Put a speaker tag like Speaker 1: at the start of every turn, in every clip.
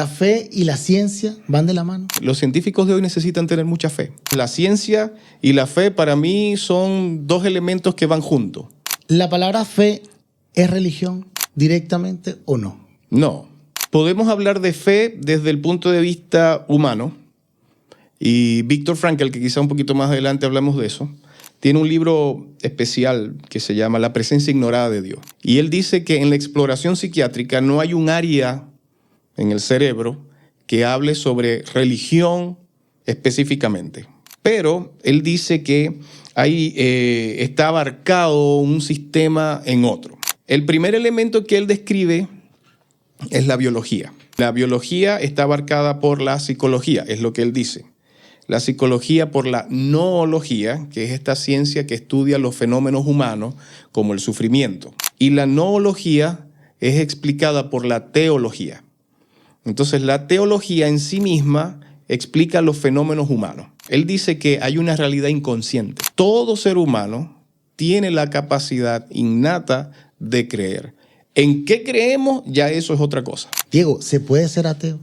Speaker 1: ¿La fe y la ciencia van de la mano?
Speaker 2: Los científicos de hoy necesitan tener mucha fe. La ciencia y la fe para mí son dos elementos que van juntos.
Speaker 1: ¿La palabra fe es religión directamente o no?
Speaker 2: No. Podemos hablar de fe desde el punto de vista humano. Y Viktor Frankl, que quizá un poquito más adelante hablamos de eso, tiene un libro especial que se llama La presencia ignorada de Dios. Y él dice que en la exploración psiquiátrica no hay un área en el cerebro que hable sobre religión específicamente. Pero él dice que ahí está abarcado un sistema en otro. El primer elemento que él describe es la biología. La biología está abarcada por la psicología, es lo que él dice. La psicología por la noología, que es esta ciencia que estudia los fenómenos humanos como el sufrimiento. Y la noología es explicada por la teología. Entonces, la teología en sí misma explica los fenómenos humanos. Él dice que hay una realidad inconsciente. Todo ser humano tiene la capacidad innata de creer. ¿En qué creemos? Ya eso es otra cosa.
Speaker 1: Diego, ¿se puede ser ateo?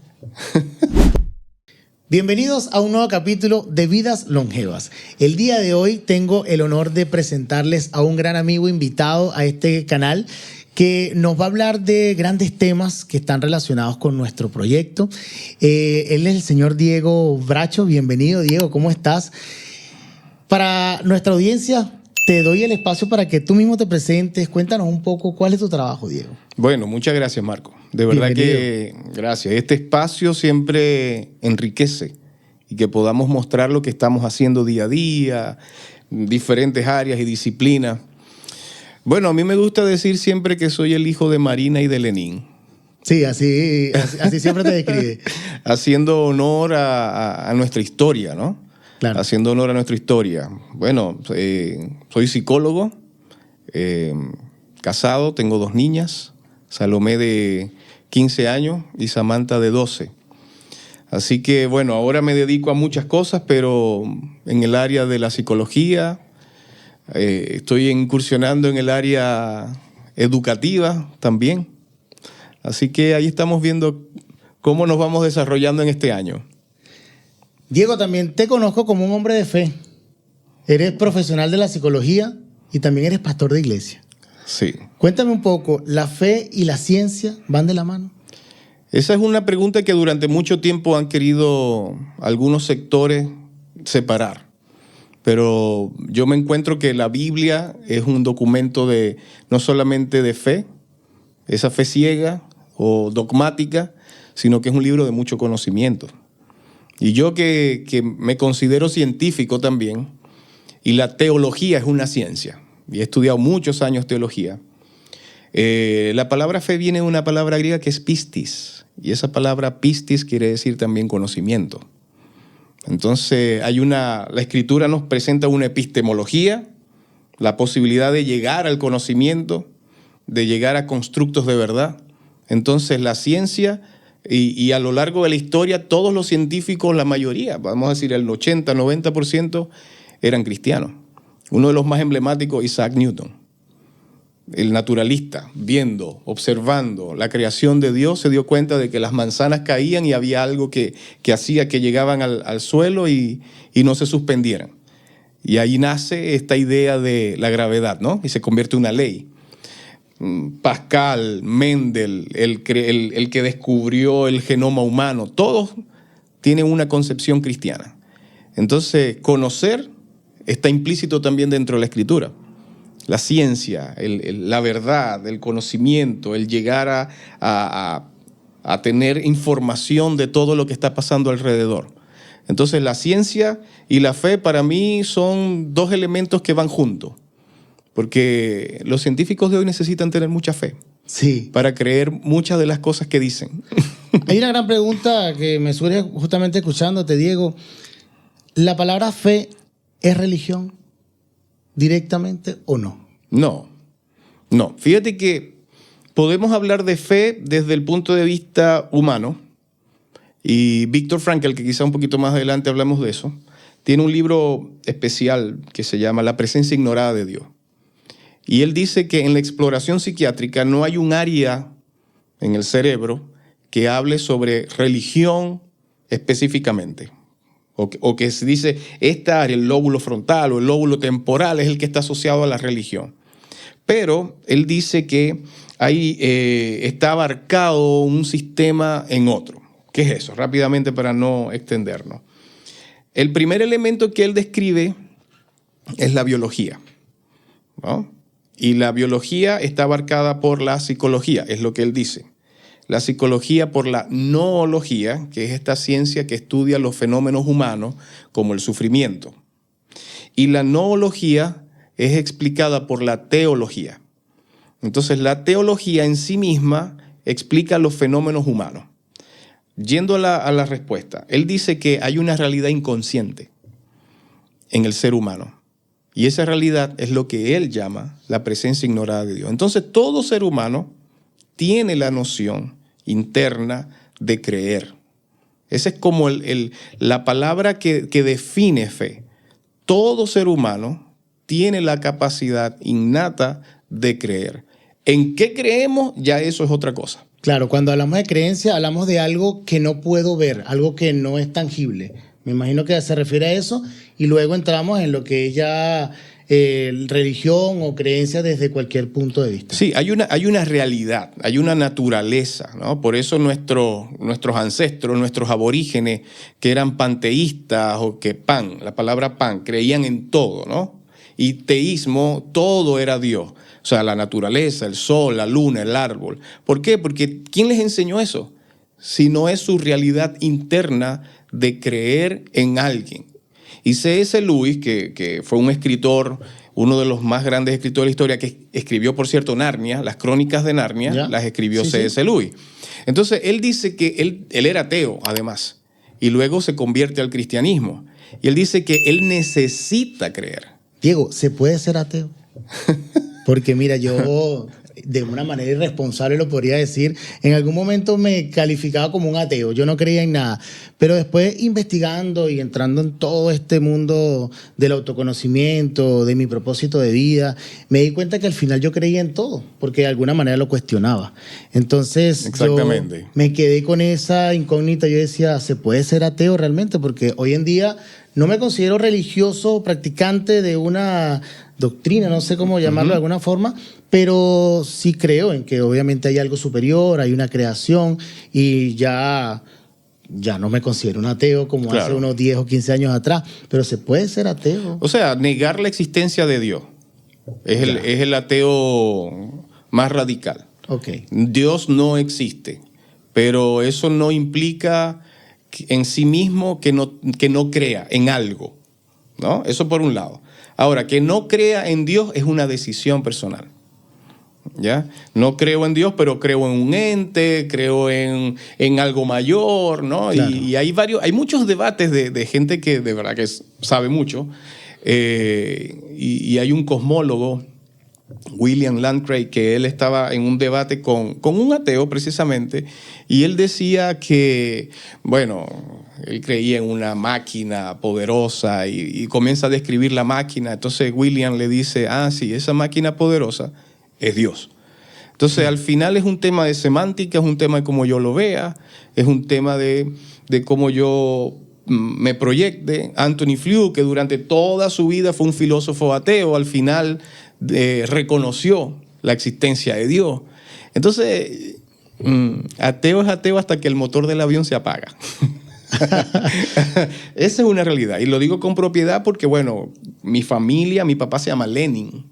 Speaker 1: Bienvenidos a un nuevo capítulo de Vidas Longevas. El día de hoy tengo el honor de presentarles a un gran amigo invitado a este canal que nos va a hablar de grandes temas que están relacionados con nuestro proyecto. Él es el señor Diego Bracho. Bienvenido, Diego, ¿cómo estás? Para nuestra audiencia, te doy el espacio para que tú mismo te presentes. Cuéntanos un poco cuál es tu trabajo, Diego.
Speaker 2: Bueno, muchas gracias, Marco. De verdad que gracias. Este espacio siempre enriquece y que podamos mostrar lo que estamos haciendo día a día, diferentes áreas y disciplinas. Bueno, a mí me gusta decir siempre que soy el hijo de Marina y de Lenin.
Speaker 1: Sí, así siempre te describe.
Speaker 2: Haciendo honor a nuestra historia, ¿no?
Speaker 1: Claro.
Speaker 2: Haciendo honor a nuestra historia. Bueno, soy psicólogo, casado, tengo 2 niñas, Salomé de 15 años y Samantha de 12. Así que, bueno, ahora me dedico a muchas cosas, pero en el área de la psicología, estoy incursionando en el área educativa también. Así que ahí estamos viendo cómo nos vamos desarrollando en este año.
Speaker 1: Diego, también te conozco como un hombre de fe. Eres profesional de la psicología y también eres pastor de iglesia.
Speaker 2: Sí.
Speaker 1: Cuéntame un poco, ¿la fe y la ciencia van de la mano?
Speaker 2: Esa es una pregunta que durante mucho tiempo han querido algunos sectores separar. Pero yo me encuentro que la Biblia es un documento de no solamente de fe, esa fe ciega o dogmática, sino que es un libro de mucho conocimiento. Y yo que me considero científico también, y la teología es una ciencia, y he estudiado muchos años teología, la palabra fe viene de una palabra griega que es pistis, y esa palabra pistis quiere decir también conocimiento. Entonces la escritura nos presenta una epistemología, la posibilidad de llegar al conocimiento, de llegar a constructos de verdad. Entonces la ciencia y a lo largo de la historia todos los científicos, la mayoría, vamos a decir el 80-90% eran cristianos. Uno de los más emblemáticos, Isaac Newton, el naturalista, viendo, observando la creación de Dios, se dio cuenta de que las manzanas caían y había algo que hacía que llegaban al suelo y no se suspendieran. Y ahí nace esta idea de la gravedad, ¿no? Y se convierte en una ley. Pascal, Mendel, el que descubrió el genoma humano, todos tienen una concepción cristiana. Entonces, conocer está implícito también dentro de la escritura. La ciencia, la verdad, el conocimiento, el llegar a tener información de todo lo que está pasando alrededor. Entonces, la ciencia y la fe para mí son dos elementos que van juntos. Porque los científicos de hoy necesitan tener mucha fe.
Speaker 1: Sí.
Speaker 2: Para creer muchas de las cosas que dicen.
Speaker 1: Hay una gran pregunta que me surge justamente escuchándote, Diego. ¿La palabra fe es religión directamente o no?
Speaker 2: No. Fíjate que podemos hablar de fe desde el punto de vista humano. Y Viktor Frankl, que quizá un poquito más adelante hablamos de eso, tiene un libro especial que se llama La presencia ignorada de Dios. Y él dice que en la exploración psiquiátrica no hay un área en el cerebro que hable sobre religión específicamente. O que se dice, esta área, el lóbulo frontal o el lóbulo temporal, es el que está asociado a la religión. Pero él dice que ahí está abarcado un sistema en otro. ¿Qué es eso? Rápidamente para no extendernos. El primer elemento que él describe es la biología, ¿no? Y la biología está abarcada por la psicología, es lo que él dice. La psicología por la noología, que es esta ciencia que estudia los fenómenos humanos como el sufrimiento. Y la noología es explicada por la teología. Entonces la teología en sí misma explica los fenómenos humanos. Yendo a la respuesta, él dice que hay una realidad inconsciente en el ser humano. Y esa realidad es lo que él llama la presencia ignorada de Dios. Entonces todo ser humano tiene la noción interna de creer. Esa es como la palabra que define fe. Todo ser humano tiene la capacidad innata de creer. ¿En qué creemos? Ya eso es otra cosa.
Speaker 1: Claro, cuando hablamos de creencia, hablamos de algo que no puedo ver, algo que no es tangible. Me imagino que se refiere a eso y luego entramos en lo que es ya religión o creencia desde cualquier punto de vista.
Speaker 2: Sí, hay una realidad, hay una naturaleza, ¿no? Por eso nuestros ancestros, nuestros aborígenes, que eran panteístas o que la palabra pan, creían en todo, ¿no? Y teísmo, todo era Dios. O sea, la naturaleza, el sol, la luna, el árbol. ¿Por qué? Porque ¿quién les enseñó eso? Si no es su realidad interna de creer en alguien. Y C.S. Lewis, que fue un escritor, uno de los más grandes escritores de la historia, que escribió, por cierto, Narnia, las crónicas de Narnia, ¿ya? Las escribió C.S. Lewis. Entonces, él dice que él era ateo, además, y luego se convierte al cristianismo. Y él dice que él necesita creer.
Speaker 1: Diego, ¿se puede ser ateo? Porque mira, yo de una manera irresponsable lo podría decir, en algún momento me calificaba como un ateo, yo no creía en nada, pero después investigando y entrando en todo este mundo del autoconocimiento, de mi propósito de vida, me di cuenta que al final yo creía en todo, porque de alguna manera lo cuestionaba. Entonces yo me quedé con esa incógnita, yo decía, ¿se puede ser ateo realmente? Porque hoy en día no me considero religioso, practicante de una doctrina, no sé cómo llamarlo de alguna forma, pero sí creo en que obviamente hay algo superior, hay una creación y ya no me considero un ateo como hace unos 10 o 15 años atrás, pero se puede ser ateo.
Speaker 2: O sea, negar la existencia de Dios es el ateo más radical.
Speaker 1: Okay.
Speaker 2: Dios no existe, pero eso no implica en sí mismo que no crea en algo, ¿no? Eso por un lado. Ahora, que no crea en Dios es una decisión personal, ¿ya? No creo en Dios, pero creo en un ente, creo en algo mayor, ¿no? Claro. Y hay muchos debates de gente que de verdad que sabe mucho. Y hay un cosmólogo, William Lane Craig, que él estaba en un debate con un ateo precisamente, y él decía que, bueno, él creía en una máquina poderosa y comienza a describir la máquina. Entonces William le dice, sí, esa máquina poderosa es Dios. Entonces al final es un tema de semántica, es un tema de cómo yo lo vea, es un tema de cómo yo me proyecte. Anthony Flew, que durante toda su vida fue un filósofo ateo, al final reconoció la existencia de Dios. Entonces, ateo es ateo hasta que el motor del avión se apaga. Esa es una realidad. Y lo digo con propiedad porque, bueno, mi familia, mi papá se llama Lenin,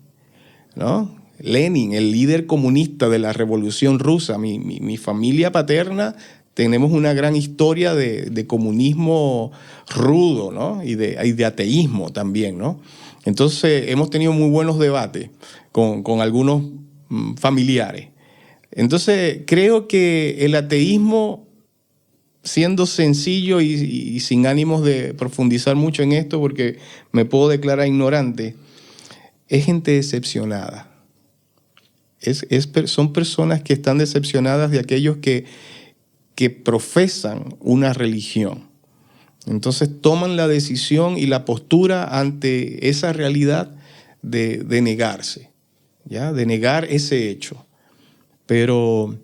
Speaker 2: ¿no? Lenin, el líder comunista de la Revolución Rusa. Mi familia paterna, tenemos una gran historia de comunismo rudo, ¿no? Y de ateísmo también, ¿no? Entonces, hemos tenido muy buenos debates con algunos familiares. Entonces, creo que el ateísmo, siendo sencillo y sin ánimos de profundizar mucho en esto, porque me puedo declarar ignorante, es gente decepcionada. Son personas que están decepcionadas de aquellos que profesan una religión. Entonces toman la decisión y la postura ante esa realidad de negarse, ¿ya? De negar ese hecho. Pero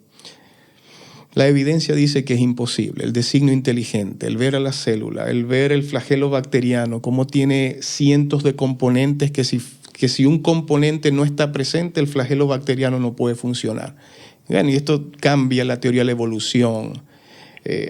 Speaker 2: La evidencia dice que es imposible. El designio inteligente, el ver a la célula, el ver el flagelo bacteriano, cómo tiene cientos de componentes que si un componente no está presente, el flagelo bacteriano no puede funcionar. Bueno, y esto cambia la teoría de la evolución.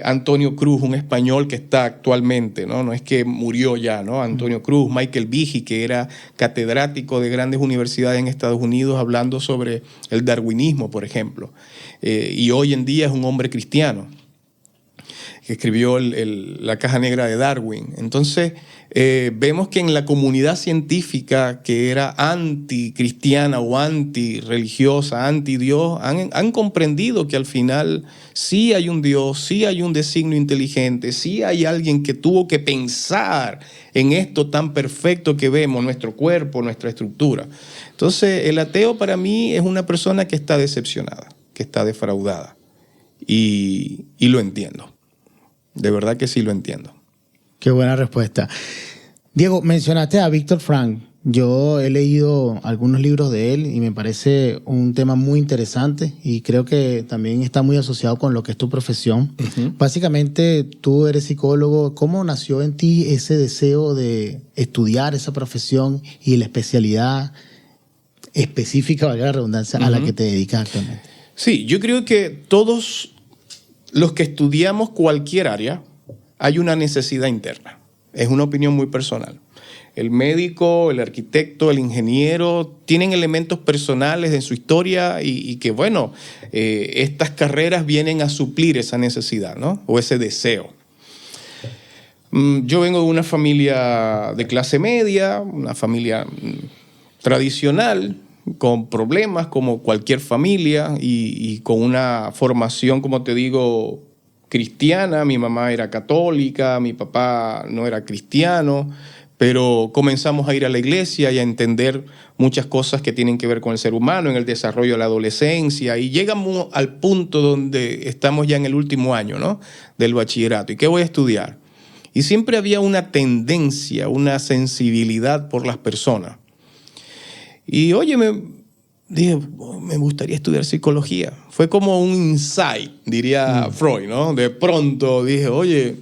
Speaker 2: Antonio Cruz, un español que está actualmente, no es que murió ya, ¿no? Antonio Cruz, Michael Behe, que era catedrático de grandes universidades en Estados Unidos, hablando sobre el darwinismo, por ejemplo. Y hoy en día es un hombre cristiano que escribió la caja negra de Darwin. Entonces, vemos que en la comunidad científica que era anticristiana o antirreligiosa, anti-Dios, han comprendido que al final sí hay un Dios, sí hay un designio inteligente, sí hay alguien que tuvo que pensar en esto tan perfecto que vemos, nuestro cuerpo, nuestra estructura. Entonces, el ateo para mí es una persona que está decepcionada, que está defraudada. Y lo entiendo. De verdad que sí lo entiendo.
Speaker 1: Qué buena respuesta. Diego, mencionaste a Víctor Frank. Yo he leído algunos libros de él y me parece un tema muy interesante y creo que también está muy asociado con lo que es tu profesión. Uh-huh. Básicamente, tú eres psicólogo. ¿Cómo nació en ti ese deseo de estudiar esa profesión y la especialidad específica, valga la redundancia, a la que te dedicas actualmente?
Speaker 2: Sí, yo creo que todos los que estudiamos cualquier área, hay una necesidad interna. Es una opinión muy personal. El médico, el arquitecto, el ingeniero tienen elementos personales en su historia y que, bueno, estas carreras vienen a suplir esa necesidad, ¿no? O ese deseo. Yo vengo de una familia de clase media, una familia tradicional, con problemas como cualquier familia y con una formación, como te digo, cristiana. Mi mamá era católica, mi papá no era cristiano, pero comenzamos a ir a la iglesia y a entender muchas cosas que tienen que ver con el ser humano en el desarrollo de la adolescencia y llegamos al punto donde estamos ya en el último año, ¿no?, del bachillerato. ¿Y qué voy a estudiar? Y siempre había una tendencia, una sensibilidad por las personas. Y oye, dije, me gustaría estudiar psicología. Fue como un insight, diría Freud, ¿no? De pronto dije, oye,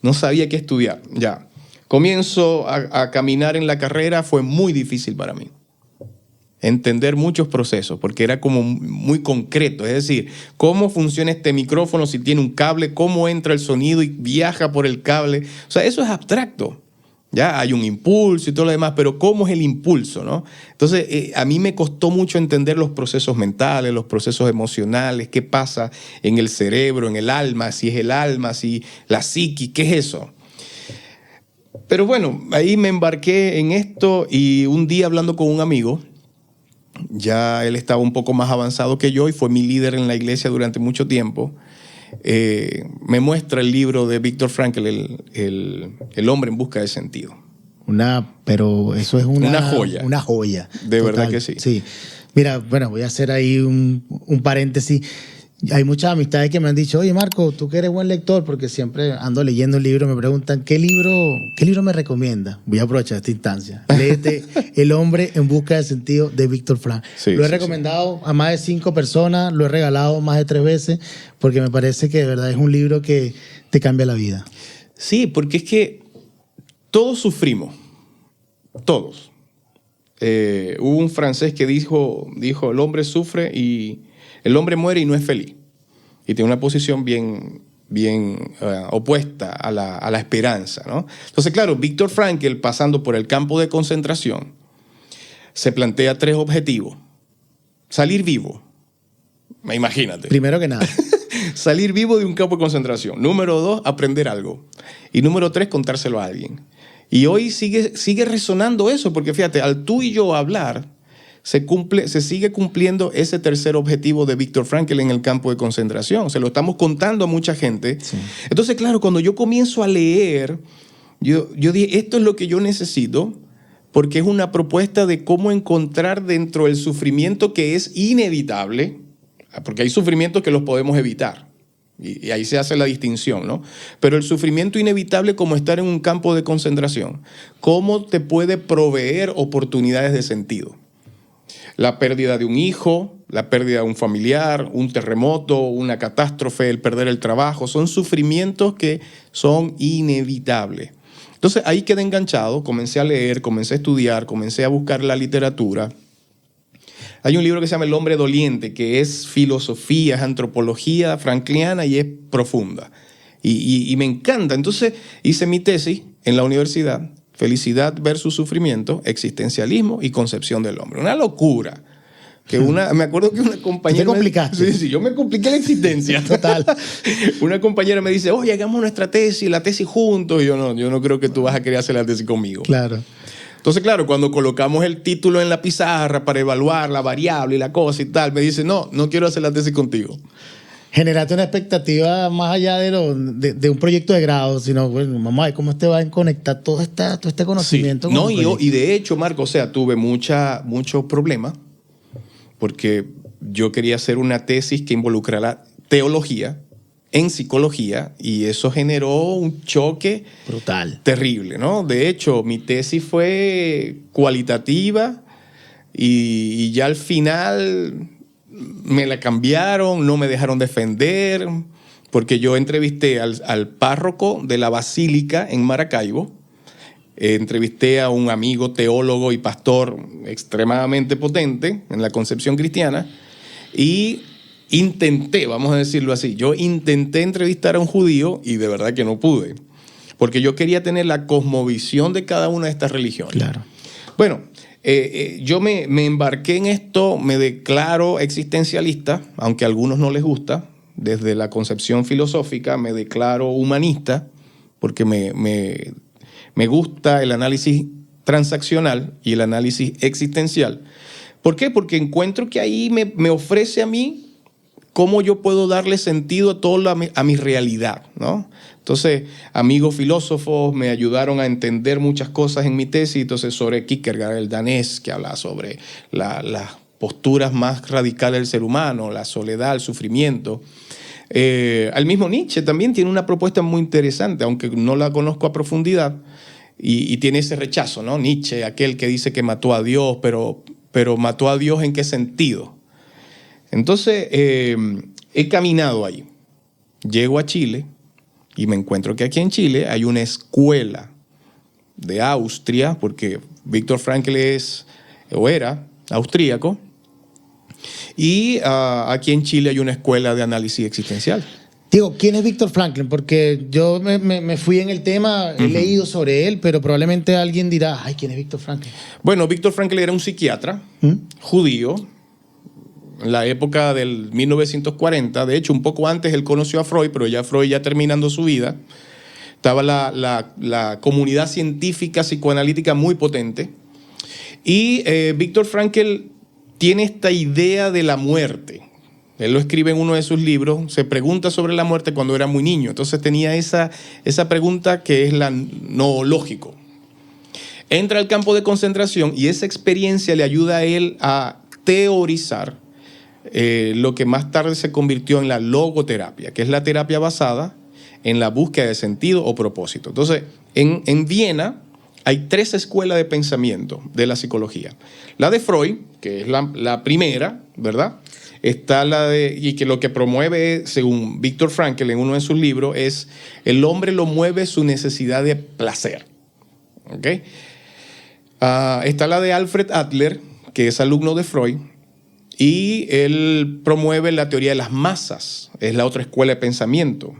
Speaker 2: no sabía qué estudiar. Ya, comienzo a caminar en la carrera, fue muy difícil para mí. Entender muchos procesos, porque era como muy concreto. Es decir, cómo funciona este micrófono si tiene un cable, cómo entra el sonido y viaja por el cable. O sea, eso es abstracto. Ya hay un impulso y todo lo demás, pero ¿cómo es el impulso, no? Entonces, a mí me costó mucho entender los procesos mentales, los procesos emocionales, qué pasa en el cerebro, en el alma, si es el alma, si la psiquis, ¿qué es eso? Pero bueno, ahí me embarqué en esto y un día hablando con un amigo, ya él estaba un poco más avanzado que yo y fue mi líder en la iglesia durante mucho tiempo. Me muestra el libro de Viktor Frankl, el hombre en busca de sentido.
Speaker 1: Pero eso es una
Speaker 2: joya.
Speaker 1: Una joya.
Speaker 2: De total. Verdad que sí.
Speaker 1: Sí. Mira, bueno, voy a hacer ahí un paréntesis. Hay muchas amistades que me han dicho, oye Marco, tú que eres buen lector, porque siempre ando leyendo un libro, me preguntan, ¿qué libro me recomienda? Voy a aprovechar esta instancia. Léete El hombre en busca de sentido de Viktor Frankl. Sí, lo he recomendado a más de 5 personas, lo he regalado más de 3 veces, porque me parece que de verdad es un libro que te cambia la vida.
Speaker 2: Sí, porque es que todos sufrimos, todos. Hubo un francés que dijo, el hombre sufre y el hombre muere y no es feliz. Y tiene una posición bien opuesta a la esperanza, ¿no? Entonces, claro, Viktor Frankl, pasando por el campo de concentración, se plantea 3 objetivos. Salir vivo. Imagínate.
Speaker 1: Primero que nada.
Speaker 2: Salir vivo de un campo de concentración. Número 2, aprender algo. Y número 3, contárselo a alguien. Y hoy sigue resonando eso, porque fíjate, al tú y yo hablar, se sigue cumpliendo ese tercer objetivo de Viktor Frankl en el campo de concentración. Se lo estamos contando a mucha gente. Sí. Entonces, claro, cuando yo comienzo a leer, yo dije, esto es lo que yo necesito, porque es una propuesta de cómo encontrar dentro del sufrimiento que es inevitable, porque hay sufrimientos que los podemos evitar. Y ahí se hace la distinción, ¿no? Pero el sufrimiento inevitable, como estar en un campo de concentración, ¿cómo te puede proveer oportunidades de sentido? La pérdida de un hijo, la pérdida de un familiar, un terremoto, una catástrofe, el perder el trabajo, son sufrimientos que son inevitables. Entonces ahí quedé enganchado, comencé a leer, comencé a estudiar, comencé a buscar la literatura. Hay un libro que se llama El hombre doliente, que es filosofía, es antropología frankliana y es profunda. Y me encanta. Entonces hice mi tesis en la universidad, Felicidad versus Sufrimiento, Existencialismo y Concepción del Hombre. Una locura. Me acuerdo que una compañera...
Speaker 1: ¿Te complicaste?
Speaker 2: Sí, yo me compliqué la existencia.
Speaker 1: Total.
Speaker 2: Una compañera me dice, oye, hagamos nuestra tesis, la tesis juntos. Y yo no creo que tú vas a querer hacer la tesis conmigo.
Speaker 1: Claro.
Speaker 2: Entonces, claro, cuando colocamos el título en la pizarra para evaluar la variable y la cosa y tal, me dice, no quiero hacer la tesis contigo.
Speaker 1: Generaste una expectativa más allá de un proyecto de grado, sino, bueno, vamos a ver cómo va a conectar todo este conocimiento.
Speaker 2: Sí. No, y de hecho, Marco, o sea, tuve muchos problemas porque yo quería hacer una tesis que involucrara teología en psicología y eso generó un choque
Speaker 1: brutal,
Speaker 2: terrible, ¿no? De hecho, mi tesis fue cualitativa y ya al final me la cambiaron, no me dejaron defender, porque yo entrevisté al párroco de la basílica en Maracaibo, entrevisté a un amigo teólogo y pastor extremadamente potente en la concepción cristiana y intenté, vamos a decirlo así, yo intenté entrevistar a un judío y de verdad que no pude, porque yo quería tener la cosmovisión de cada una de estas religiones.
Speaker 1: Claro.
Speaker 2: Bueno, yo me embarqué en esto, me declaro existencialista, aunque a algunos no les gusta, desde la concepción filosófica me declaro humanista, porque me gusta el análisis transaccional y el análisis existencial. ¿Por qué? Porque encuentro que ahí me ofrece a mí cómo yo puedo darle sentido a mi realidad, ¿no? Entonces, amigos filósofos me ayudaron a entender muchas cosas en mi tesis. Entonces, sobre Kierkegaard, el danés, que habla sobre las posturas más radicales del ser humano, la soledad, el sufrimiento. Al mismo Nietzsche también tiene una propuesta muy interesante, aunque no la conozco a profundidad, y tiene ese rechazo, ¿no? Nietzsche, aquel que dice que mató a Dios, pero ¿mató a Dios en qué sentido? Entonces, he caminado ahí. Llego a Chile y me encuentro que aquí en Chile hay una escuela de Austria, porque Viktor Frankl era austríaco, y aquí en Chile hay una escuela de análisis existencial.
Speaker 1: Digo, ¿quién es Viktor Frankl? Porque yo me fui en el tema, he leído sobre él, pero probablemente alguien dirá, ay, ¿quién es Viktor Frankl?
Speaker 2: Bueno, Viktor Frankl era un psiquiatra judío en la época del 1940. De hecho, un poco antes él conoció a Freud, pero ya Freud ya terminando su vida. Estaba la comunidad científica psicoanalítica muy potente. Y Viktor Frankl tiene esta idea de la muerte. Él lo escribe en uno de sus libros, se pregunta sobre la muerte cuando era muy niño. Entonces tenía esa pregunta que es la noológico. Entra al campo de concentración y esa experiencia le ayuda a él a teorizar lo que más tarde se convirtió en la logoterapia, que es la terapia basada en la búsqueda de sentido o propósito. Entonces, en Viena hay 3 escuelas de pensamiento de la psicología. La de Freud, que es la primera, ¿verdad? Está y que lo que promueve, según Viktor Frankl en uno de sus libros, es el hombre lo mueve su necesidad de placer. ¿Okay? Está la de Alfred Adler, que es alumno de Freud, y él promueve la teoría de las masas, es la otra escuela de pensamiento.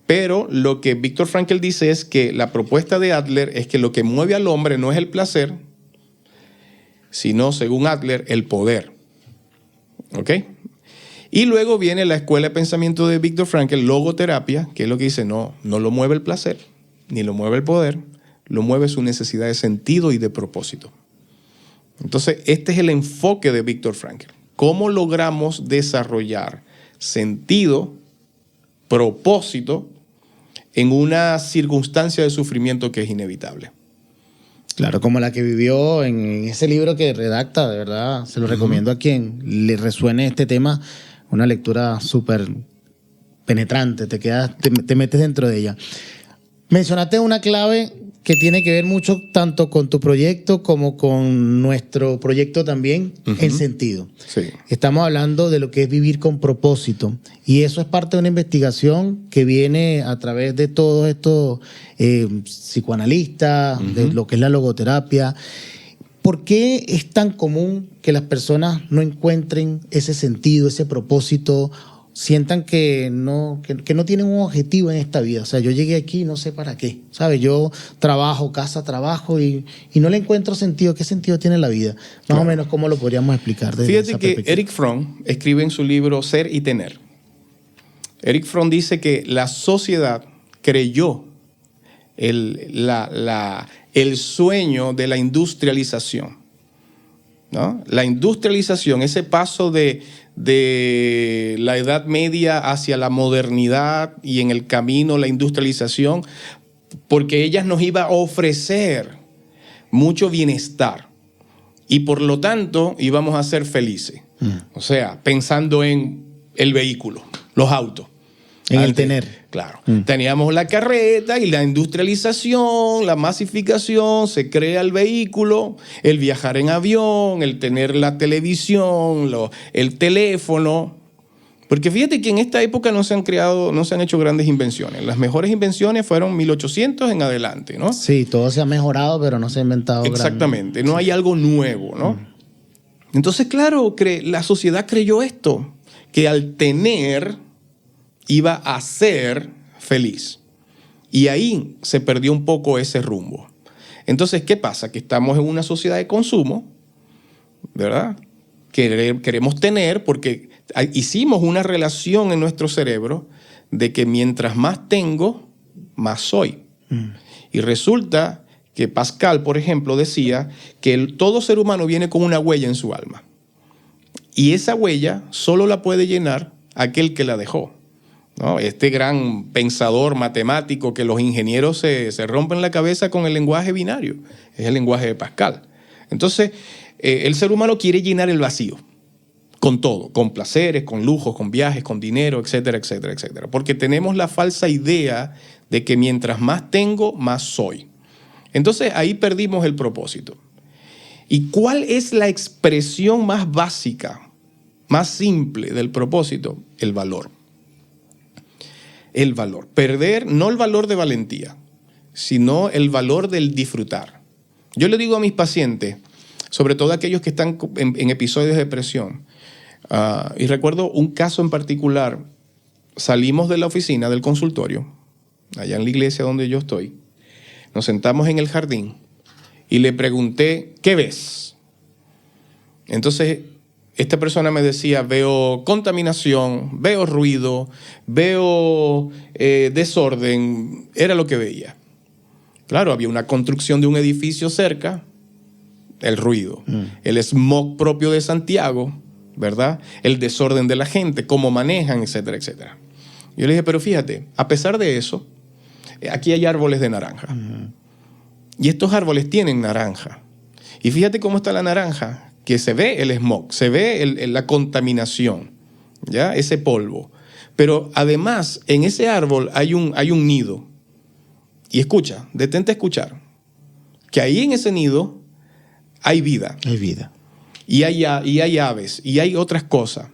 Speaker 2: Pero lo que Viktor Frankl dice es que la propuesta de Adler es que lo que mueve al hombre no es el placer, sino, según Adler, el poder. ¿Ok? Y luego viene la escuela de pensamiento de Viktor Frankl, logoterapia, que es lo que dice, no lo mueve el placer, ni lo mueve el poder, lo mueve su necesidad de sentido y de propósito. Entonces, este es el enfoque de Viktor Frankl. ¿Cómo logramos desarrollar sentido, propósito en una circunstancia de sufrimiento que es inevitable?
Speaker 1: Claro, como la que vivió en ese libro que redacta, de verdad, se lo recomiendo a quien le resuene este tema, una lectura súper penetrante, te metes dentro de ella. Mencionaste una clave que tiene que ver mucho tanto con tu proyecto como con nuestro proyecto también, el sentido.
Speaker 2: Sí.
Speaker 1: Estamos hablando de lo que es vivir con propósito y eso es parte de una investigación que viene a través de todos estos psicoanalistas, de lo que es la logoterapia. ¿Por qué es tan común que las personas no encuentren ese sentido, ese propósito, sientan que no tienen un objetivo en esta vida? O sea, yo llegué aquí y no sé para qué, ¿sabes? Yo trabajo, casa, trabajo y no le encuentro sentido. ¿Qué sentido tiene la vida? Más o menos, ¿cómo lo podríamos explicar? Desde
Speaker 2: Fíjate
Speaker 1: esa
Speaker 2: que
Speaker 1: perspectiva?
Speaker 2: Erich Fromm escribe en su libro Ser y Tener. Erich Fromm dice que la sociedad creyó el sueño de la industrialización, ¿no? La industrialización, ese paso de la Edad Media hacia la modernidad y en el camino la industrialización, porque ella nos iba a ofrecer mucho bienestar y por lo tanto íbamos a ser felices. O sea, pensando en el vehículo, los autos.
Speaker 1: En el tener.
Speaker 2: Claro. Teníamos la carreta y la industrialización, la masificación, se crea el vehículo, el viajar en avión, el tener la televisión, el teléfono. Porque fíjate que en esta época no se han hecho grandes invenciones. Las mejores invenciones fueron 1800 en adelante, ¿no?
Speaker 1: Sí, todo se ha mejorado, pero no se ha inventado.
Speaker 2: Exactamente, no hay algo nuevo, ¿no? Entonces, claro, la sociedad creyó esto, que al tener iba a ser feliz. Y ahí se perdió un poco ese rumbo. Entonces, ¿qué pasa? Que estamos en una sociedad de consumo, ¿verdad? Queremos tener porque hicimos una relación en nuestro cerebro de que mientras más tengo, más soy. Y resulta que Pascal, por ejemplo, decía que todo ser humano viene con una huella en su alma. Y esa huella solo la puede llenar aquel que la dejó, ¿no? Este gran pensador matemático que los ingenieros se rompen la cabeza con el lenguaje binario, es el lenguaje de Pascal. Entonces, el ser humano quiere llenar el vacío con todo, con placeres, con lujos, con viajes, con dinero, etcétera, etcétera, etcétera. Porque tenemos la falsa idea de que mientras más tengo, más soy. Entonces, ahí perdimos el propósito. ¿Y cuál es la expresión más básica, más simple del propósito? El valor. El valor. Perder no el valor de valentía, sino el valor del disfrutar. Yo le digo a mis pacientes, sobre todo aquellos que están en episodios de depresión, y recuerdo un caso en particular, salimos de la oficina, del consultorio, allá en la iglesia donde yo estoy, nos sentamos en el jardín y le pregunté, ¿qué ves? Entonces, esta persona me decía, veo contaminación, veo ruido, veo desorden, era lo que veía. Claro, había una construcción de un edificio cerca, el ruido, el smog propio de Santiago, ¿verdad? El desorden de la gente, cómo manejan, etcétera, etcétera. Yo le dije, pero fíjate, a pesar de eso, aquí hay árboles de naranja. Y estos árboles tienen naranja. Y fíjate cómo está la naranja, que se ve el smog, se ve la contaminación, ¿ya? Ese polvo. Pero además, en ese árbol hay un nido. Y escucha, detente a escuchar, que ahí en ese nido hay vida.
Speaker 1: Hay vida.
Speaker 2: Y hay aves, y hay otras cosas.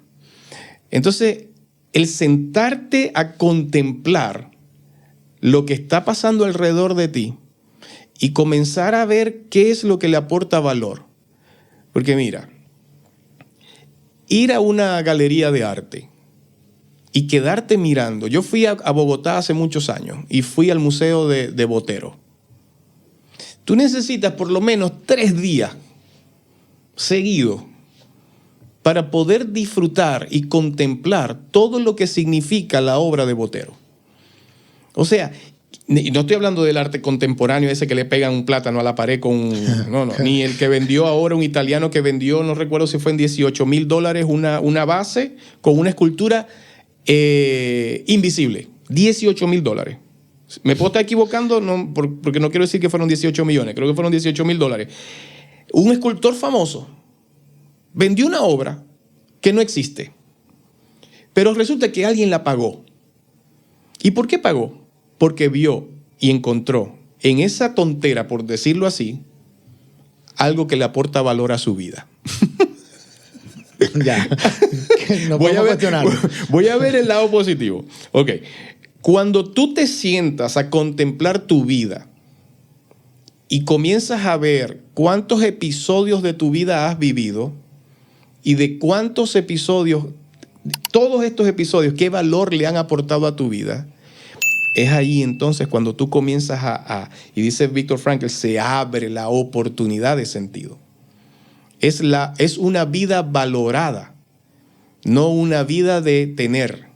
Speaker 2: Entonces, el sentarte a contemplar lo que está pasando alrededor de ti y comenzar a ver qué es lo que le aporta valor. Porque mira, ir a una galería de arte y quedarte mirando. Yo fui a Bogotá hace muchos años y fui al Museo de Botero. Tú necesitas por lo menos 3 días seguidos para poder disfrutar y contemplar todo lo que significa la obra de Botero. O sea, no estoy hablando del arte contemporáneo, ese que le pegan un plátano a la pared con... No, ni el que vendió ahora, un italiano que vendió, no recuerdo si fue en $18,000 una base con una escultura invisible. $18,000. Me puedo estar equivocando, no, porque no quiero decir que fueron 18 millones, creo que fueron $18,000. Un escultor famoso vendió una obra que no existe, pero resulta que alguien la pagó. ¿Y por qué pagó? Porque vio y encontró en esa tontera, por decirlo así, algo que le aporta valor a su vida.
Speaker 1: Ya. No podemos cuestionarlo.
Speaker 2: Voy a ver el lado positivo. Ok. Cuando tú te sientas a contemplar tu vida y comienzas a ver cuántos episodios de tu vida has vivido y de cuántos episodios, todos estos episodios, qué valor le han aportado a tu vida, es ahí entonces cuando tú comienzas y dice Viktor Frankl, se abre la oportunidad de sentido. Es una vida valorada, no una vida de tener,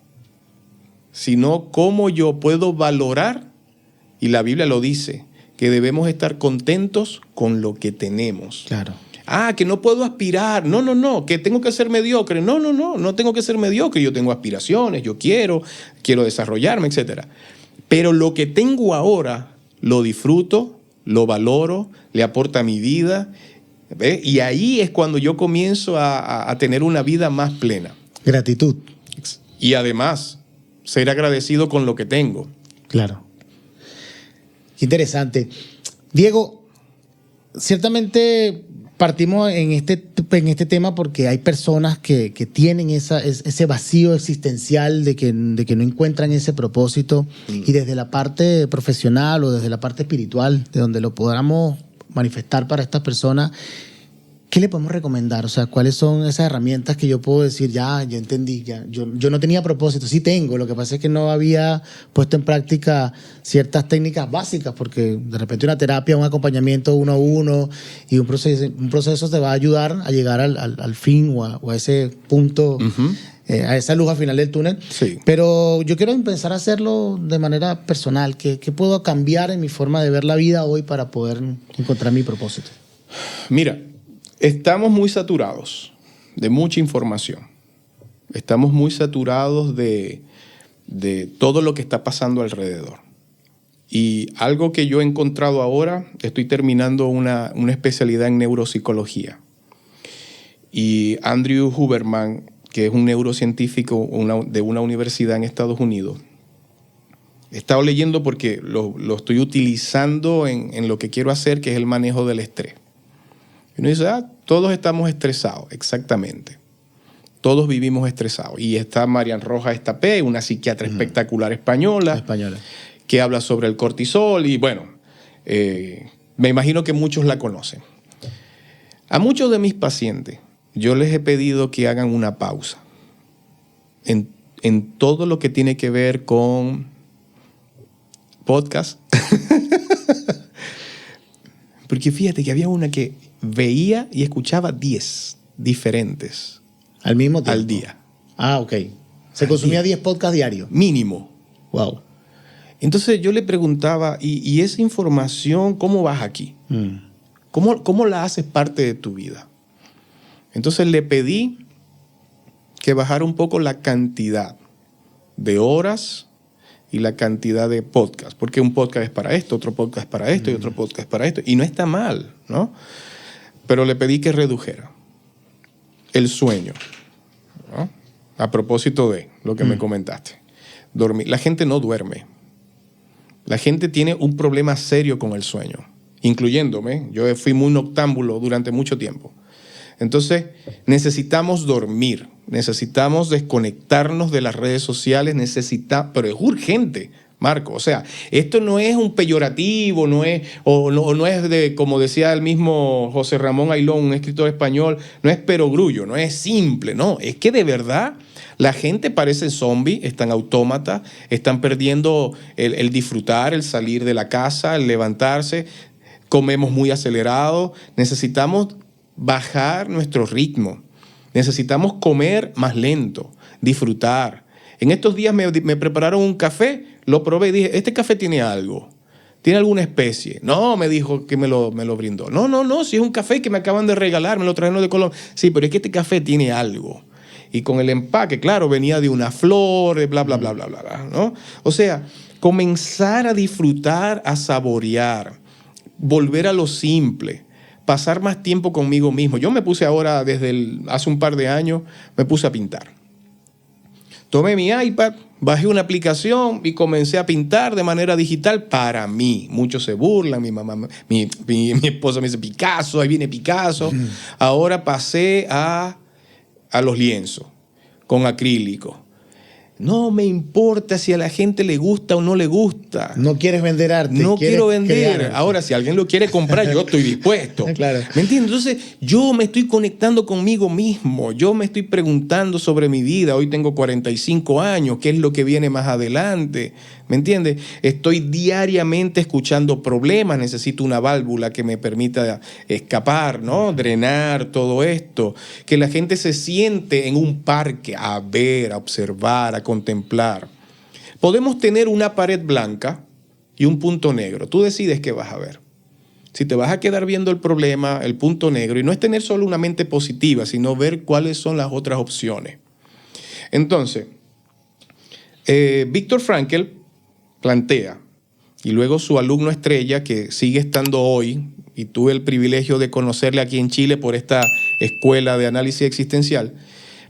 Speaker 2: sino cómo yo puedo valorar, y la Biblia lo dice, que debemos estar contentos con lo que tenemos.
Speaker 1: Claro.
Speaker 2: Que no puedo aspirar. No, que tengo que ser mediocre. No tengo que ser mediocre. Yo tengo aspiraciones, yo quiero desarrollarme, etc. Pero lo que tengo ahora lo disfruto, lo valoro, le aporta a mi vida. ¿Ve? Y ahí es cuando yo comienzo a tener una vida más plena.
Speaker 1: Gratitud.
Speaker 2: Y además, ser agradecido con lo que tengo.
Speaker 1: Claro. Qué interesante. Diego, ciertamente partimos en este tema porque hay personas que tienen ese vacío existencial de que no encuentran ese propósito y desde la parte profesional o desde la parte espiritual, de donde lo podamos manifestar para estas personas, ¿qué le podemos recomendar? O sea, ¿cuáles son esas herramientas que yo puedo decir, ya, yo entendí, ya, yo no tenía propósito, sí tengo, lo que pasa es que no había puesto en práctica ciertas técnicas básicas, porque de repente una terapia, un acompañamiento uno a uno y un proceso te va a ayudar a llegar al fin o a ese punto, a esa luz al final del túnel.
Speaker 2: Sí.
Speaker 1: Pero yo quiero empezar a hacerlo de manera personal. ¿Qué puedo cambiar en mi forma de ver la vida hoy para poder encontrar mi propósito?
Speaker 2: Mira, estamos muy saturados de mucha información. Estamos muy saturados de todo lo que está pasando alrededor. Y algo que yo he encontrado ahora, estoy terminando una especialidad en neuropsicología. Y Andrew Huberman, que es un neurocientífico de una universidad en Estados Unidos, he estado leyendo porque lo estoy utilizando en lo que quiero hacer, que es el manejo del estrés. Y uno dice, todos estamos estresados, exactamente. Todos vivimos estresados. Y está Marian Rojas Estapé, una psiquiatra espectacular española, que habla sobre el cortisol y bueno, me imagino que muchos la conocen. A muchos de mis pacientes yo les he pedido que hagan una pausa en todo lo que tiene que ver con podcast. Porque fíjate que había una que veía y escuchaba 10 diferentes.
Speaker 1: ¿Al mismo tiempo?
Speaker 2: Al día.
Speaker 1: Ok. Se consumía 10 podcasts diarios.
Speaker 2: Mínimo.
Speaker 1: Wow.
Speaker 2: Entonces yo le preguntaba, ¿y esa información cómo vas aquí? ¿Cómo la haces parte de tu vida? Entonces le pedí que bajara un poco la cantidad de horas y la cantidad de podcasts, porque un podcast es para esto, otro podcast es para esto y otro podcast es para esto, y no está mal, ¿no? Pero le pedí que redujera el sueño, ¿no? A propósito de lo que me comentaste. Dormir. La gente no duerme. La gente tiene un problema serio con el sueño, incluyéndome. Yo fui muy noctámbulo durante mucho tiempo. Entonces, necesitamos dormir, necesitamos desconectarnos de las redes sociales, pero es urgente, Marco. O sea, esto no es un peyorativo, no es de, como decía el mismo José Ramón Ailón, un escritor español, no es perogrullo, no es simple, no. Es que de verdad la gente parece zombie, están autómatas, están perdiendo el disfrutar, el salir de la casa, el levantarse, comemos muy acelerado, necesitamos bajar nuestro ritmo. Necesitamos comer más lento, disfrutar. En estos días me prepararon un café, lo probé y dije, este café tiene algo, tiene alguna especie. No, me dijo que me lo brindó. No, si es un café que me acaban de regalar, me lo trajeron de Colombia. Sí, pero es que este café tiene algo. Y con el empaque, claro, venía de una flor, bla, bla, bla, bla, bla, ¿no? O sea, comenzar a disfrutar, a saborear, volver a lo simple. Pasar más tiempo conmigo mismo. Yo me puse ahora, hace un par de años, me puse a pintar. Tomé mi iPad, bajé una aplicación y comencé a pintar de manera digital para mí. Muchos se burlan, mi mamá, mi esposa me dice Picasso, ahí viene Picasso. Ahora pasé a los lienzos con acrílico. No me importa si a la gente le gusta o no le gusta.
Speaker 1: No quieres vender arte.
Speaker 2: No quiero vender.
Speaker 1: Crear.
Speaker 2: Ahora, si alguien lo quiere comprar, yo estoy dispuesto.
Speaker 1: Claro.
Speaker 2: ¿Me entiendes? Entonces, yo me estoy conectando conmigo mismo. Yo me estoy preguntando sobre mi vida. Hoy tengo 45 años. ¿Qué es lo que viene más adelante? ¿Me entiendes? Estoy diariamente escuchando problemas. Necesito una válvula que me permita escapar, ¿no? Drenar todo esto. Que la gente se siente en un parque a ver, a observar, a contemplar. Podemos tener una pared blanca y un punto negro. Tú decides qué vas a ver. Si te vas a quedar viendo el problema, el punto negro, y no es tener solo una mente positiva, sino ver cuáles son las otras opciones. Entonces, Viktor Frankl plantea, y luego su alumno estrella, que sigue estando hoy, y tuve el privilegio de conocerle aquí en Chile por esta escuela de análisis existencial,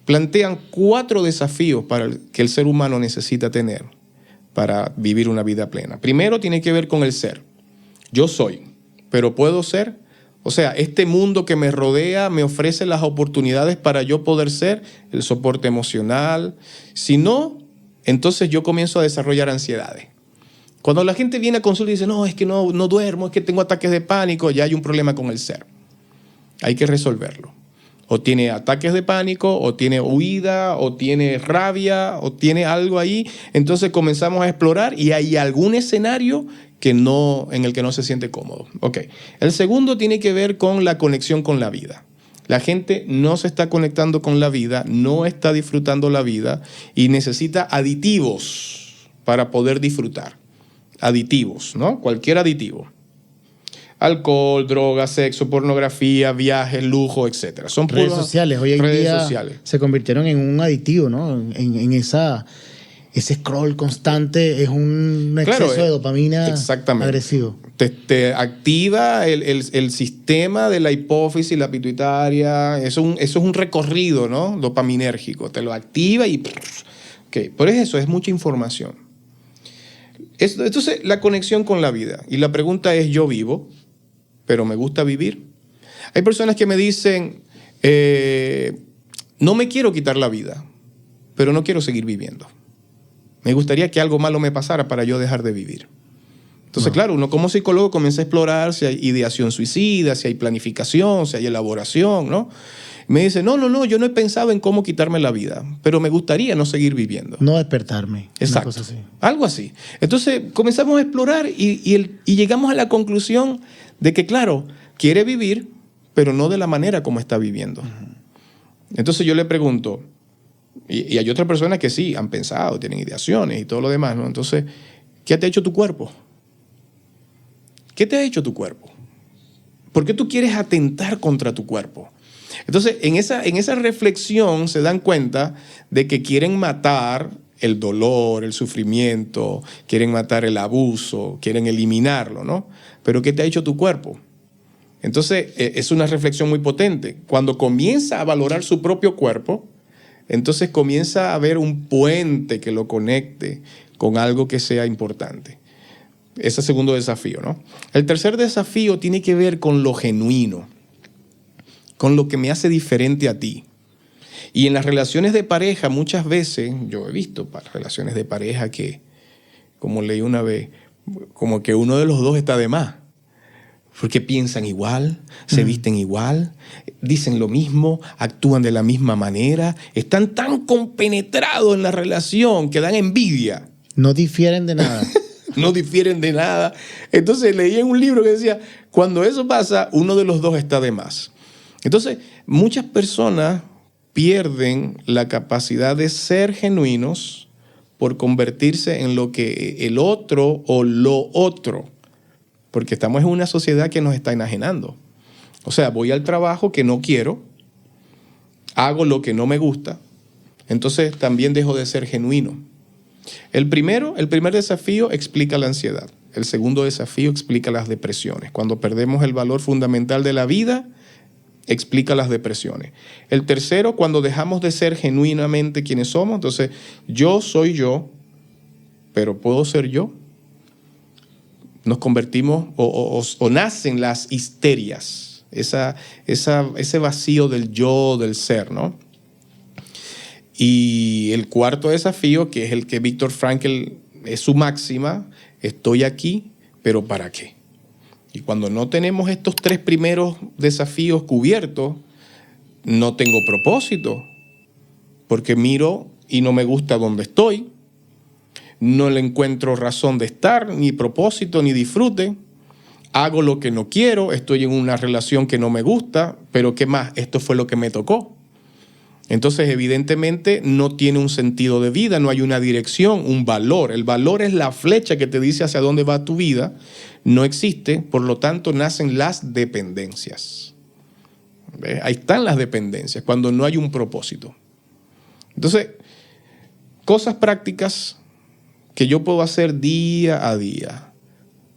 Speaker 2: plantean 4 desafíos que el ser humano necesita tener para vivir una vida plena. Primero tiene que ver con el ser. Yo soy, pero puedo ser. O sea, este mundo que me rodea me ofrece las oportunidades para yo poder ser, el soporte emocional. Si no, entonces yo comienzo a desarrollar ansiedades. Cuando la gente viene a consulta y dice, no, es que no duermo, es que tengo ataques de pánico, ya hay un problema con el ser. Hay que resolverlo. O tiene ataques de pánico, o tiene huida, o tiene rabia, o tiene algo ahí. Entonces comenzamos a explorar y hay algún escenario en el que no se siente cómodo. Okay. El segundo tiene que ver con la conexión con la vida. La gente no se está conectando con la vida, no está disfrutando la vida y necesita aditivos para poder disfrutar. Aditivos, ¿no? Cualquier aditivo. Alcohol, drogas, sexo, pornografía, viajes, lujo, etc. Son
Speaker 1: redes sociales. Hoy en día
Speaker 2: sociales.
Speaker 1: Se convirtieron en un aditivo, ¿no? En ese scroll constante es un exceso de dopamina agresivo.
Speaker 2: Te activa el sistema de la hipófisis, la pituitaria. Eso es un recorrido, ¿no? Dopaminérgico. Te lo activa y... Okay. Por eso es mucha información. Entonces, la conexión con la vida. Y la pregunta es, ¿yo vivo? ¿Pero me gusta vivir? Hay personas que me dicen, no me quiero quitar la vida, pero no quiero seguir viviendo. Me gustaría que algo malo me pasara para yo dejar de vivir. Entonces, claro, uno como psicólogo comienza a explorar si hay ideación suicida, si hay planificación, si hay elaboración, ¿no? Me dice, no, yo no he pensado en cómo quitarme la vida, pero me gustaría no seguir viviendo.
Speaker 1: No despertarme.
Speaker 2: Exacto.
Speaker 1: Una cosa así.
Speaker 2: Algo así. Entonces comenzamos a explorar y llegamos a la conclusión de que, claro, quiere vivir, pero no de la manera como está viviendo. Entonces yo le pregunto, y hay otras personas que sí, han pensado, tienen ideaciones y todo lo demás, ¿no? Entonces, ¿qué te ha hecho tu cuerpo? ¿Qué te ha hecho tu cuerpo? ¿Por qué tú quieres atentar contra tu cuerpo? Entonces, en esa reflexión se dan cuenta de que quieren matar el dolor, el sufrimiento, quieren matar el abuso, quieren eliminarlo, ¿no? Pero ¿qué te ha hecho tu cuerpo? Entonces, es una reflexión muy potente. Cuando comienza a valorar su propio cuerpo, entonces comienza a haber un puente que lo conecte con algo que sea importante. Ese es el segundo desafío, ¿no? El tercer desafío tiene que ver con lo genuino, con lo que me hace diferente a ti. Y en las relaciones de pareja, muchas veces, yo he visto relaciones de pareja que, como leí una vez, como que uno de los dos está de más. Porque piensan igual, se visten igual, dicen lo mismo, actúan de la misma manera, están tan compenetrados en la relación que dan envidia.
Speaker 1: No difieren de nada.
Speaker 2: No difieren de nada. Entonces leí en un libro que decía, cuando eso pasa, uno de los dos está de más. Entonces, muchas personas pierden la capacidad de ser genuinos por convertirse en lo que el otro o lo otro. Porque estamos en una sociedad que nos está enajenando. O sea, voy al trabajo que no quiero, hago lo que no me gusta, entonces también dejo de ser genuino. El primer desafío explica la ansiedad. El segundo desafío explica las depresiones. Cuando perdemos el valor fundamental de la vida, explica las depresiones. El tercero, cuando dejamos de ser genuinamente quienes somos, entonces yo soy yo, pero puedo ser yo. Nos convertimos o nacen las histerias, ese vacío del yo, del ser, ¿no? Y el cuarto desafío, que es el que Viktor Frankl es su máxima, estoy aquí, pero ¿para qué? Y cuando no tenemos estos tres primeros desafíos cubiertos, no tengo propósito, porque miro y no me gusta donde estoy, no le encuentro razón de estar, ni propósito, ni disfrute, hago lo que no quiero, estoy en una relación que no me gusta, pero ¿qué más? Esto fue lo que me tocó. Entonces, evidentemente, no tiene un sentido de vida, no hay una dirección, un valor. El valor es la flecha que te dice hacia dónde va tu vida. No existe, por lo tanto, nacen las dependencias. ¿Ves? Ahí están las dependencias, cuando no hay un propósito. Entonces, cosas prácticas que yo puedo hacer día a día.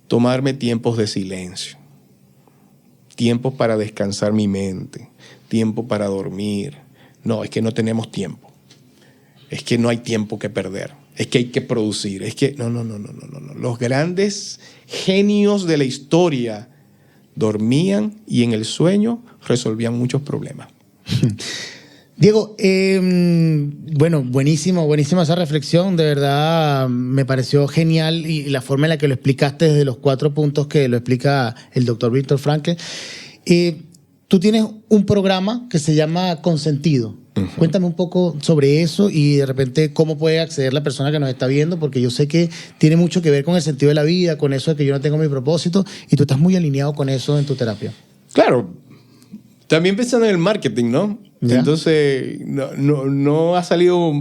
Speaker 2: Tomarme tiempos de silencio, tiempos para descansar mi mente, tiempo para dormir. No, es que no tenemos tiempo. Es que no hay tiempo que perder. Es que hay que producir. Es que no. Los grandes genios de la historia dormían y en el sueño resolvían muchos problemas.
Speaker 1: Diego, bueno, buenísima esa reflexión, de verdad me pareció genial y la forma en la que lo explicaste desde los 4 puntos que lo explica el doctor Viktor Frankl. Tú tienes un programa que se llama Consentido. Uh-huh. Cuéntame un poco sobre eso y de repente cómo puede acceder la persona que nos está viendo, porque yo sé que tiene mucho que ver con el sentido de la vida, con eso de que yo no tengo mi propósito, y tú estás muy alineado con eso en tu terapia.
Speaker 2: Claro. También pensando en el marketing, ¿no? ¿Ya? Entonces, no ha salido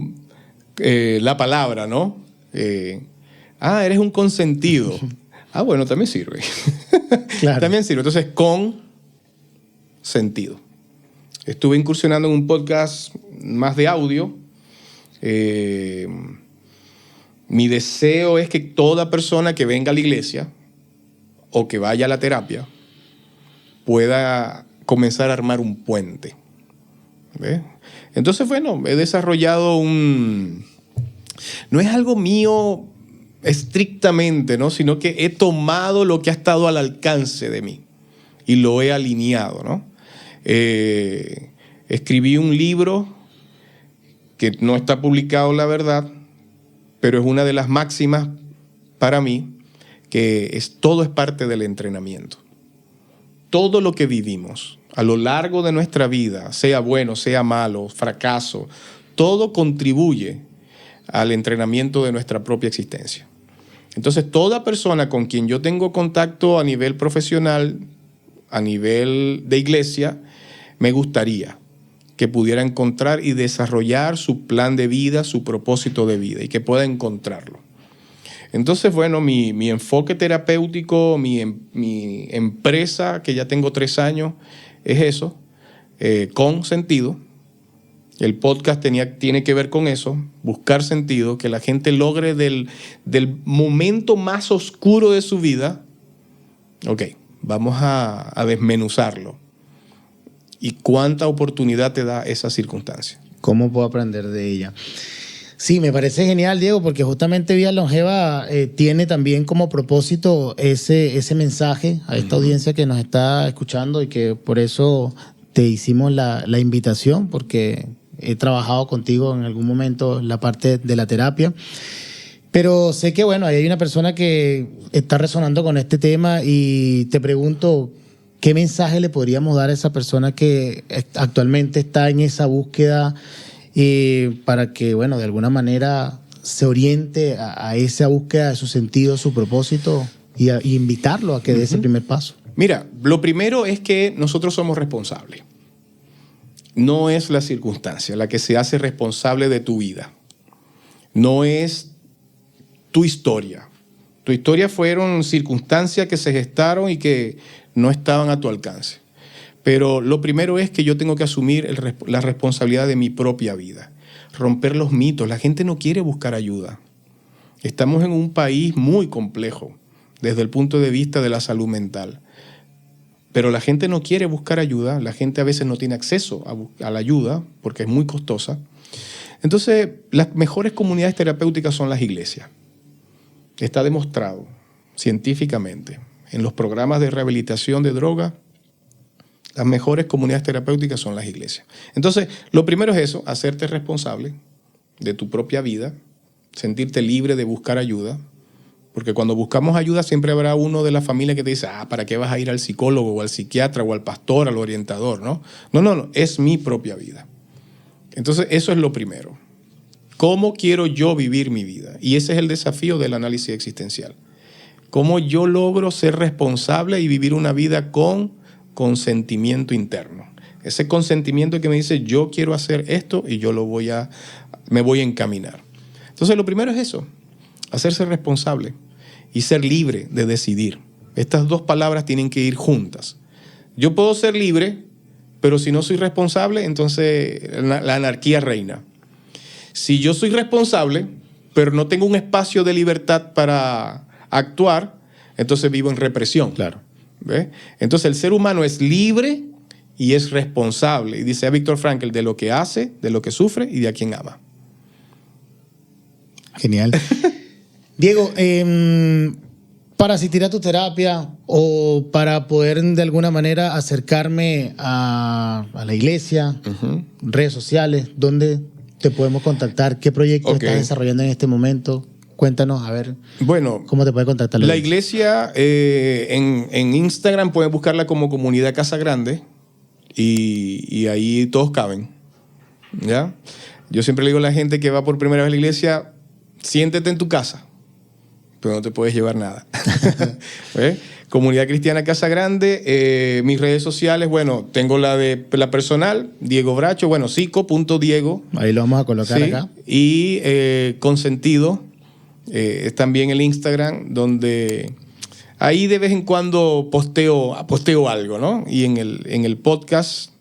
Speaker 2: la palabra, ¿no? Eres un consentido. Bueno, también sirve. Claro. También sirve. Entonces, con sentido. Estuve incursionando en un podcast más de audio. Mi deseo es que toda persona que venga a la iglesia o que vaya a la terapia pueda comenzar a armar un puente. ¿Ves? Entonces, bueno, he desarrollado no es algo mío estrictamente, ¿no? Sino que he tomado lo que ha estado al alcance de mí y lo he alineado, ¿no? Escribí un libro que no está publicado, la verdad, pero es una de las máximas para mí, que todo es parte del entrenamiento. Todo lo que vivimos a lo largo de nuestra vida, sea bueno, sea malo, fracaso, todo contribuye al entrenamiento de nuestra propia existencia. Entonces, toda persona con quien yo tengo contacto a nivel profesional, a nivel de iglesia, me gustaría que pudiera encontrar y desarrollar su plan de vida, su propósito de vida y que pueda encontrarlo. Entonces, bueno, mi enfoque terapéutico, mi empresa, que ya tengo 3 años, es eso, con sentido. El podcast tiene que ver con eso, buscar sentido, que la gente logre del momento más oscuro de su vida. Ok, vamos a desmenuzarlo. ¿Y cuánta oportunidad te da esa circunstancia?
Speaker 1: ¿Cómo puedo aprender de ella? Sí, me parece genial, Diego, porque justamente Vida Longeva tiene también como propósito ese mensaje a esta audiencia que nos está escuchando y que por eso te hicimos la invitación, porque he trabajado contigo en algún momento la parte de la terapia. Pero sé que, bueno, ahí hay una persona que está resonando con este tema y te pregunto, ¿qué mensaje le podríamos dar a esa persona que actualmente está en esa búsqueda para que, bueno, de alguna manera se oriente a esa búsqueda de su sentido, su propósito y invitarlo a que dé ese primer paso?
Speaker 2: Mira, lo primero es que nosotros somos responsables. No es la circunstancia la que se hace responsable de tu vida. No es tu historia. Tu historia fueron circunstancias que se gestaron y que no estaban a tu alcance. Pero lo primero es que yo tengo que asumir la responsabilidad de mi propia vida. Romper los mitos. La gente no quiere buscar ayuda. Estamos en un país muy complejo desde el punto de vista de la salud mental. Pero la gente no quiere buscar ayuda. La gente a veces no tiene acceso a la ayuda porque es muy costosa. Entonces, las mejores comunidades terapéuticas son las iglesias. está demostrado científicamente en los programas de rehabilitación de drogas, las mejores comunidades terapéuticas son las iglesias. Entonces, lo primero es eso, hacerte responsable de tu propia vida, sentirte libre de buscar ayuda, porque cuando buscamos ayuda siempre habrá uno de la familia que te dice, ¿para qué vas a ir al psicólogo o al psiquiatra o al pastor, al orientador? No, es mi propia vida. Entonces, eso es lo primero. ¿Cómo quiero yo vivir mi vida? Y ese es el desafío del análisis existencial. ¿Cómo yo logro ser responsable y vivir una vida con consentimiento interno? Ese consentimiento que me dice, yo quiero hacer esto y yo me voy a encaminar. Entonces, lo primero es eso, hacerse responsable y ser libre de decidir. Estas dos palabras tienen que ir juntas. Yo puedo ser libre, pero si no soy responsable, entonces la anarquía reina. Si yo soy responsable, pero no tengo un espacio de libertad para actuar, entonces vivo en represión.
Speaker 1: Claro.
Speaker 2: ¿Ve? Entonces el ser humano es libre y es responsable. Y dice a Viktor Frankl, de lo que hace, de lo que sufre y de a quien ama.
Speaker 1: Genial. Diego, para asistir a tu terapia o para poder de alguna manera acercarme a la iglesia, redes sociales, ¿dónde te podemos contactar? ¿Qué proyecto estás desarrollando en este momento? Cuéntanos, a ver, cómo te puede contactar
Speaker 2: la iglesia. En Instagram pueden buscarla como Comunidad Casa Grande y ahí todos caben, ¿ya? Yo siempre le digo a la gente que va por primera vez a la iglesia, siéntete en tu casa, pero no te puedes llevar nada. Comunidad Cristiana Casa Grande. Mis redes sociales, tengo la personal, Diego Bracho, psico.diego.
Speaker 1: Ahí lo vamos a colocar acá.
Speaker 2: Y Consentido, es también el Instagram, donde ahí de vez en cuando posteo algo, ¿no? Y en el podcast,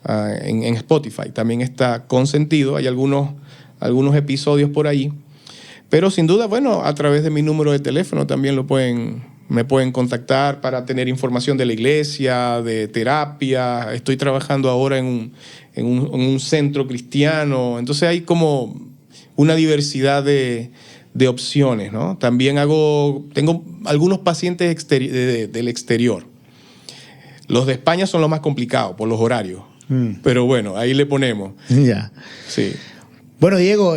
Speaker 2: en Spotify, también está Consentido. Hay algunos episodios por ahí. Pero sin duda, a través de mi número de teléfono también me pueden contactar para tener información de la iglesia, de terapia. Estoy trabajando ahora en un centro cristiano. Entonces hay como una diversidad de opciones, ¿no? También tengo algunos pacientes del exterior. Los de España son los más complicados por los horarios. Pero ahí le ponemos.
Speaker 1: Ya.
Speaker 2: Sí.
Speaker 1: Bueno, Diego,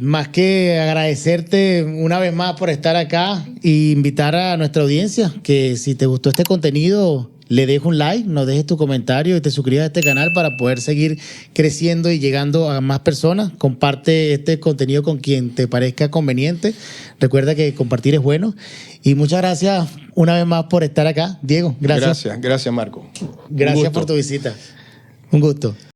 Speaker 1: más que agradecerte una vez más por estar acá e invitar a nuestra audiencia que si te gustó este contenido, le dejes un like, nos dejes tu comentario y te suscribas a este canal para poder seguir creciendo y llegando a más personas. Comparte este contenido con quien te parezca conveniente. Recuerda que compartir es bueno. Y muchas gracias una vez más por estar acá, Diego. Gracias.
Speaker 2: Gracias, Marco.
Speaker 1: Gracias por tu visita. Un gusto.